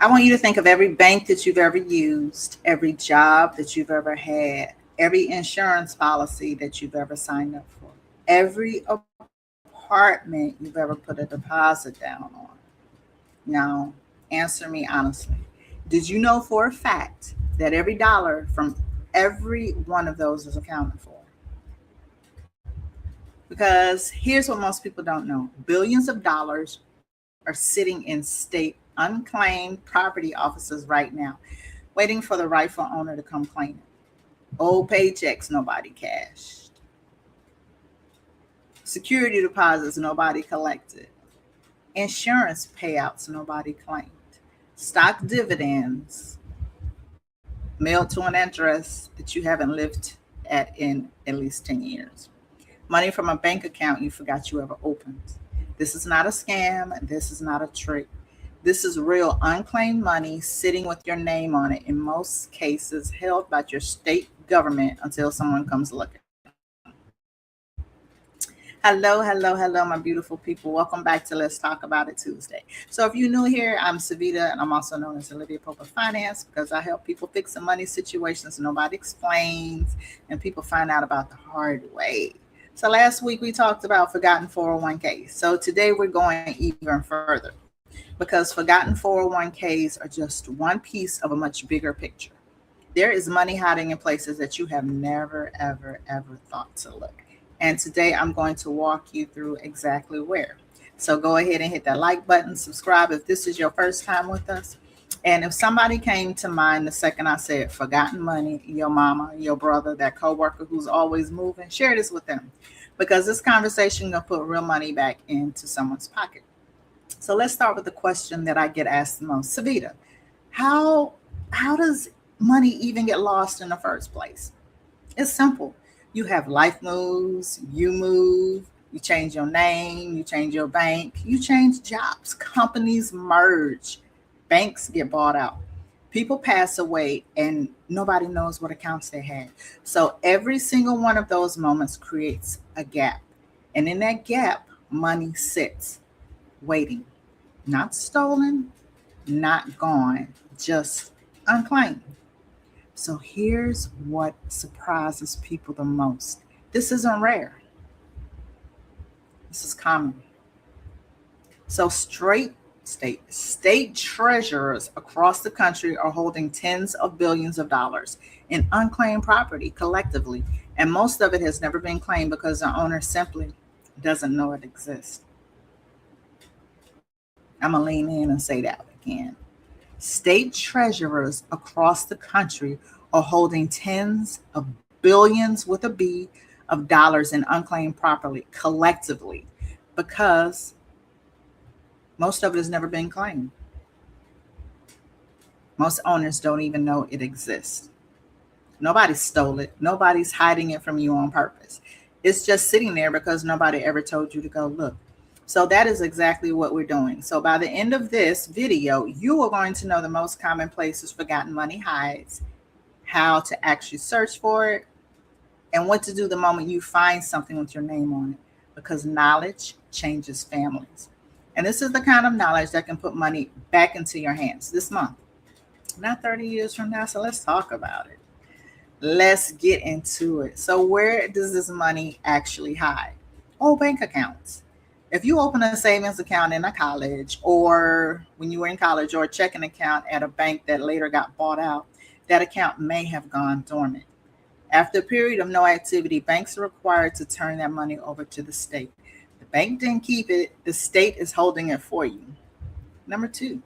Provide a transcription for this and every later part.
I want you to think of every bank that you've ever used, every job that you've ever had, every insurance policy that you've ever signed up for, every apartment you've ever put a deposit down on. Now, answer me honestly. Did you know for a fact that every dollar from every one of those is accounted for? Because here's what most people don't know: billions of dollars are sitting in state unclaimed property offices right now, waiting for the rightful owner to come claim it. Old paychecks nobody cashed, security deposits nobody collected, insurance payouts nobody claimed, stock dividends mailed to an address that you haven't lived at in at least 10 years, money from a bank account you forgot you ever opened. This is not a scam. This is not a trick. This is real unclaimed money sitting with your name on it, in most cases held by your state government until someone comes looking. Hello, my beautiful people. Welcome back to Let's Talk About It Tuesday. So if you're new here, I'm SaVita, and I'm also known as Olivia Pope of Finance because I help people fix some money situations nobody explains and people find out about the hard way. So last week we talked about forgotten 401ks. So today we're going even further because forgotten 401ks are just one piece of a much bigger picture. There is money hiding in places that you have never, ever thought to look. And today I'm going to walk you through exactly where. So go ahead and hit that like button, subscribe if this is your first time with us. And if somebody came to mind the second I said forgotten money, your mama, your brother, that coworker who's always moving, share this with them because this conversation gonna put real money back into someone's pocket. So let's start with the question that I get asked the most. SaVita, how how does money even get lost in the first place? It's simple. You have life moves, you move, you change your name, you change your bank, you change jobs, companies merge, banks get bought out, people pass away, and nobody knows what accounts they had. So every single one of those moments creates a gap. And in that gap, money sits, waiting, not stolen, not gone, just unclaimed. So here's what surprises people the most. This isn't rare, this is common. So state treasurers across the country are holding tens of billions of dollars in unclaimed property collectively, and most of it has never been claimed because the owner simply doesn't know it exists. I'm gonna lean in and say that again. State treasurers across the country are holding tens of billions with a B of dollars in unclaimed property collectively because most of it has never been claimed. Most owners don't even know it exists. Nobody stole it. Nobody's hiding it from you on purpose. It's just sitting there because nobody ever told you to go look. So that is exactly what we're doing. So by the end of this video, you are going to know the most common places forgotten money hides, how to actually search for it, and what to do the moment you find something with your name on it, because knowledge changes families. And this is the kind of knowledge that can put money back into your hands this month, not 30 years from now. So let's talk about it. Let's get into it. So where does this money actually hide? Oh, bank accounts. If you open a savings account in a college or when you were in college, or a checking account at a bank that later got bought out, that account may have gone dormant. After a period of no activity, banks are required to turn that money over to the state. The bank didn't keep it, the state is holding it for you. Number two,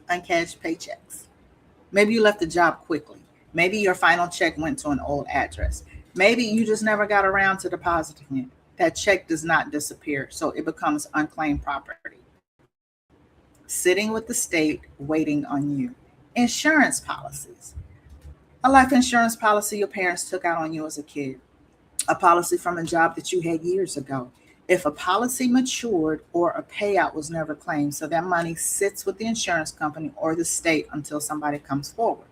uncashed paychecks. Maybe you left the job quickly. Maybe your final check went to an old address. Maybe you just never got around to depositing it. That check does not disappear, so it becomes unclaimed property, sitting with the state waiting on you. Insurance policies. A life insurance policy your parents took out on you as a kid, a policy from a job that you had years ago. If a policy matured or a payout was never claimed, so that money sits with the insurance company or the state until somebody comes forward.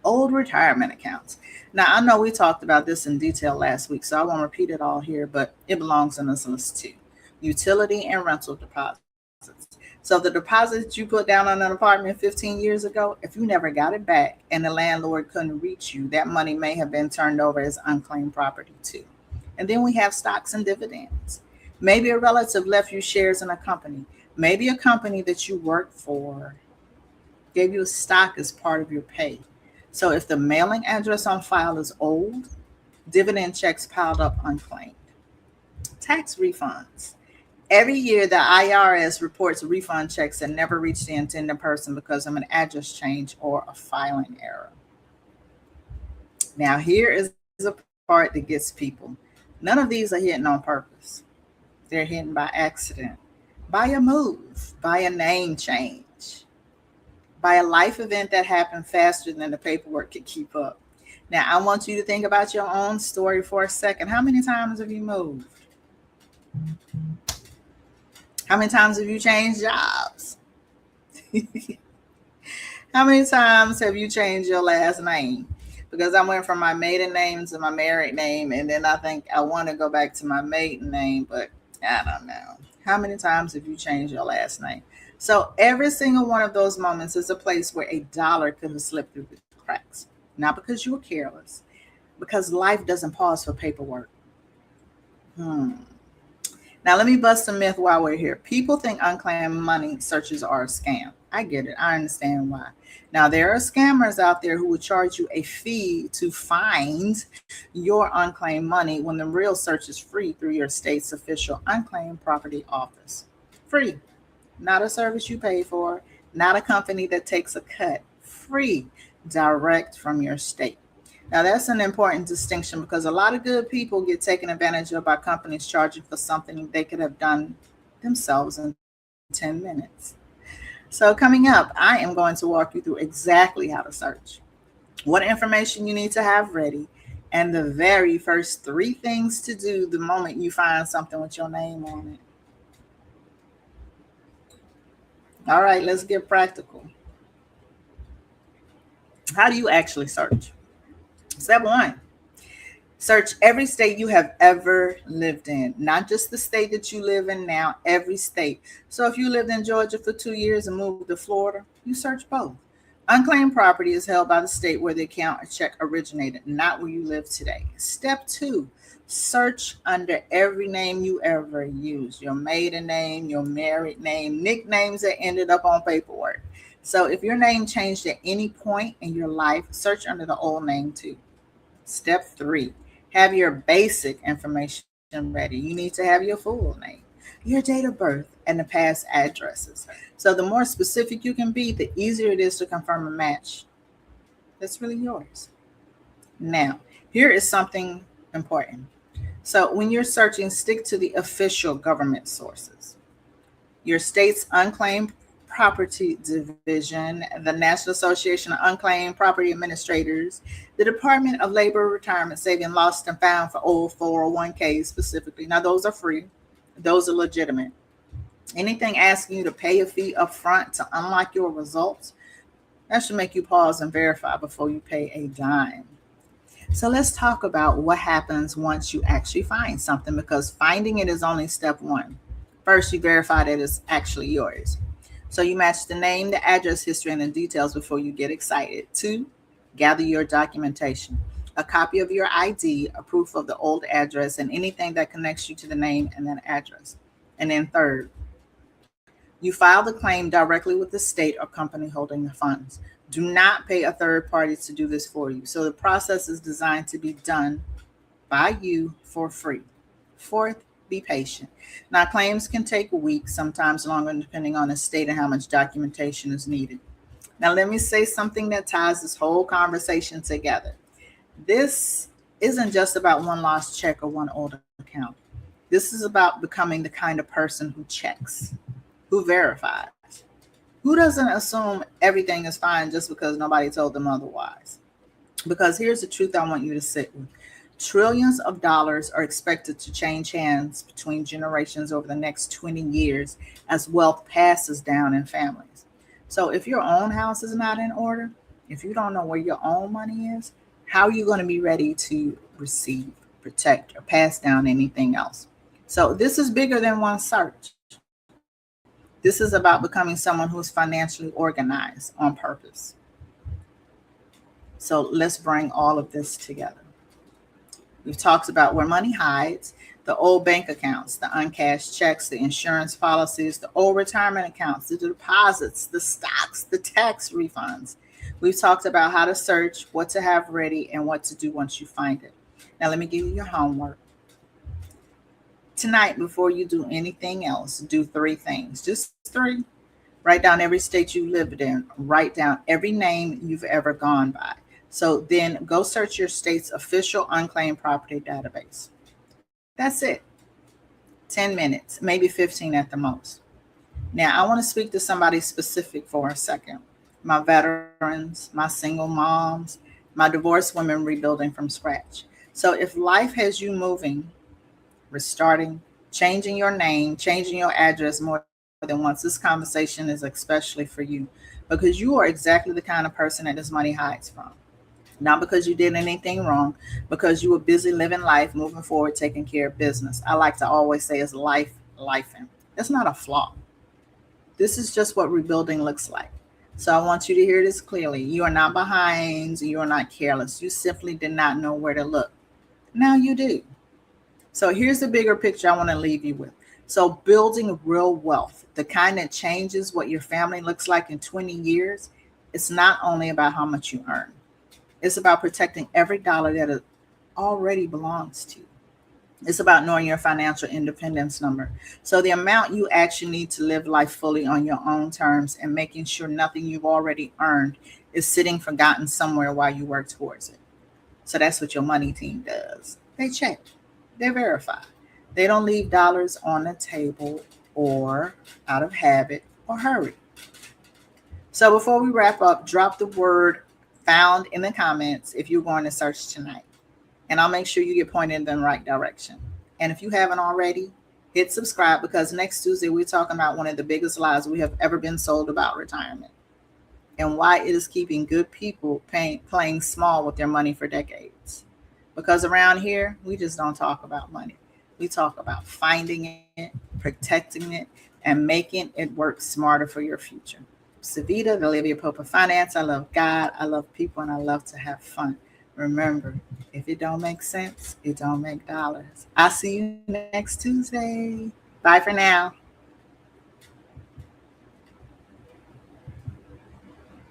Old retirement accounts. Now, I know we talked about this in detail last week, so I won't repeat it all here, but it belongs in this list too. Utility and rental deposits. So the deposit you put down on an apartment 15 years ago, if you never got it back and the landlord couldn't reach you, that money may have been turned over as unclaimed property too. And then we have stocks and dividends. Maybe a relative left you shares in a company. Maybe a company that you work for gave you a stock as part of your pay. So if the mailing address on file is old, dividend checks piled up unclaimed. Tax refunds. Every year, the IRS reports refund checks that never reach the intended person because of an address change or a filing error. Now, here is a part that gets people. None of these are hidden on purpose. They're hidden by accident, by a move, by a name change, by a life event that happened faster than the paperwork could keep up. Now, I want you to think about your own story for a second. How many times have you moved? How many times have you changed jobs? How many times have you changed your last name? Because I went from my maiden name to my married name, and then I think I want to go back to my maiden name, but I don't know. How many times have you changed your last name? So every single one of those moments is a place where a dollar could have slipped through the cracks. Not because you were careless, because life doesn't pause for paperwork. Now, let me bust a myth while we're here. People think unclaimed money searches are a scam. I get it. I understand why. Now, there are scammers out there who will charge you a fee to find your unclaimed money when the real search is free through your state's official unclaimed property office. Free. Not a service you pay for, not a company that takes a cut. Free. Direct from your state. Now, that's an important distinction because a lot of good people get taken advantage of by companies charging for something they could have done themselves in 10 minutes. So, coming up, I am going to walk you through exactly how to search, what information you need to have ready, and the very first 3 things to do the moment you find something with your name on it. All right, let's get practical. How do you actually search? Step 1. Search every state you have ever lived in, not just the state that you live in now, every state. So if you lived in Georgia for 2 years and moved to Florida, you search both. Unclaimed property is held by the state where the account or check originated, not where you live today. Step 2, search under every name you ever used, your maiden name, your married name, nicknames that ended up on paperwork. So if your name changed at any point in your life, search under the old name too. Step 3, have your basic information ready. You need to have your full name, your date of birth, and the past addresses. So the more specific you can be, the easier it is to confirm a match that's really yours. Now, here is something important. So when you're searching, stick to the official government sources. Your state's unclaimed property division, the National Association of Unclaimed Property Administrators, the Department of Labor, Retirement Saving, Lost and Found for old 401k specifically. Now, those are free. Those are legitimate. Anything asking you to pay a fee up front to unlock your results, that should make you pause and verify before you pay a dime. So let's talk about what happens once you actually find something, because finding it is only step 1. First, you verify that it's actually yours. So you match the name, the address history, and the details before you get excited. 2, gather your documentation, a copy of your ID, a proof of the old address, and anything that connects you to the name and that address. And then 3rd, you file the claim directly with the state or company holding the funds. Do not pay a third party to do this for you. So the process is designed to be done by you for free. 4th, be patient. Now, claims can take weeks, sometimes longer, depending on the state and how much documentation is needed. Now, let me say something that ties this whole conversation together. This isn't just about one lost check or one old account. This is about becoming the kind of person who checks, who verifies, who doesn't assume everything is fine just because nobody told them otherwise. Because here's the truth I want you to sit with. Trillions of dollars are expected to change hands between generations over the next 20 years as wealth passes down in families. So if your own house is not in order, if you don't know where your own money is, how are you going to be ready to receive, protect, or pass down anything else? So this is bigger than one search. This is about becoming someone who's financially organized on purpose. So let's bring all of this together. We've talked about where money hides, the old bank accounts, the uncashed checks, the insurance policies, the old retirement accounts, the deposits, the stocks, the tax refunds. We've talked about how to search, what to have ready, and what to do once you find it. Now, let me give you your homework. Tonight, before you do anything else, do three things. Just three. Write down every state you lived in. Write down every name you've ever gone by. So then go search your state's official unclaimed property database. That's it. 10 minutes, maybe 15 at the most. Now, I want to speak to somebody specific for a second. My veterans, my single moms, my divorced women rebuilding from scratch. So if life has you moving, restarting, changing your name, changing your address more than once, this conversation is especially for you because you are exactly the kind of person that this money hides from. Not because you did anything wrong, because you were busy living life, moving forward, taking care of business. I like to always say is lifing. That's not a flaw. This is just what rebuilding looks like. So I want you to hear this clearly. You are not behind. You are not careless. You simply did not know where to look. Now you do. So here's the bigger picture I want to leave you with. So building real wealth, the kind that changes what your family looks like in 20 years, it's not only about how much you earn. It's about protecting every dollar that already belongs to you. It's about knowing your financial independence number. So the amount you actually need to live life fully on your own terms and making sure nothing you've already earned is sitting forgotten somewhere while you work towards it. So that's what your money team does. They check, they verify. They don't leave dollars on the table or out of habit or hurry. So before we wrap up, drop the word found in the comments if you're going to search tonight. And I'll make sure you get pointed in the right direction. And if you haven't already, hit subscribe because next Tuesday we're talking about one of the biggest lies we have ever been sold about retirement and why it is keeping good people playing small with their money for decades. Because around here, we just don't talk about money. We talk about finding it, protecting it, and making it work smarter for your future. SaVita, the Olivia Pope of Finance. I love God, I love people, and I love to have fun. Remember, if it don't make sense, it don't make dollars. I'll see you next Tuesday. Bye for now.